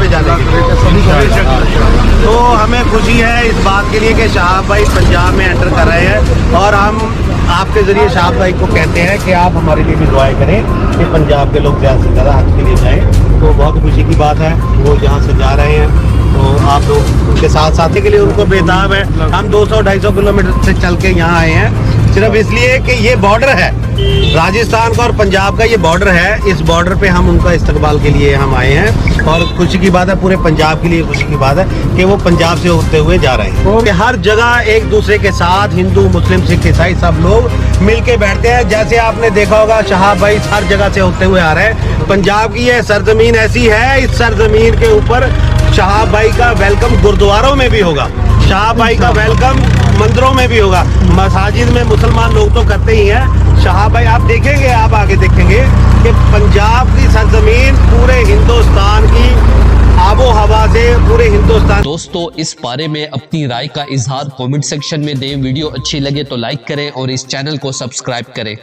में जाने के। तो हमें खुशी है इस बात के लिए कि शहाब भाई पंजाब में एंटर कर रहे हैं, और हम आपके ज़रिए शहाब भाई को कहते हैं कि आप हमारे लिए भी दुआएं करें कि पंजाब के लोग ज़्यादा से ज़्यादा हज के लिए जाएँ। तो बहुत खुशी की बात है, वो यहाँ से जा रहे हैं, तो आप लोग उनके साथ साथी के लिए उनको बेताब है। हम 200-250 किलोमीटर से चल के यहाँ आए हैं सिर्फ इसलिए कि ये बॉर्डर है राजस्थान का और पंजाब का, ये बॉर्डर है। इस बॉर्डर पे हम उनका इस्तकबाल के लिए हम आए हैं, और खुशी की बात है, पूरे पंजाब के लिए खुशी की बात है कि वो पंजाब से होते हुए जा रहे हैं। कि हर जगह एक दूसरे के साथ हिंदू, मुस्लिम, सिख, ईसाई सब लोग मिल के बैठते हैं। जैसे आपने देखा होगा शहाब भाई हर जगह से होते हुए आ रहे हैं। पंजाब की ये सरजमीन ऐसी है, इस सरजमीन के ऊपर शहाब भाई का वेलकम गुरुद्वारों में भी होगा, शहाब भाई का वेलकम मंदिरों में भी होगा। मसाजिद में मुसलमान लोग तो करते ही हैं। शहाब भाई आप देखेंगे, आप आगे देखेंगे कि पंजाब की सरजमीन पूरे हिंदुस्तान की आबो हवा से पूरे हिंदुस्तान। दोस्तों, इस बारे में अपनी राय का इजहार कमेंट सेक्शन में दें। वीडियो अच्छी लगे तो लाइक करें और इस चैनल को सब्सक्राइब करें।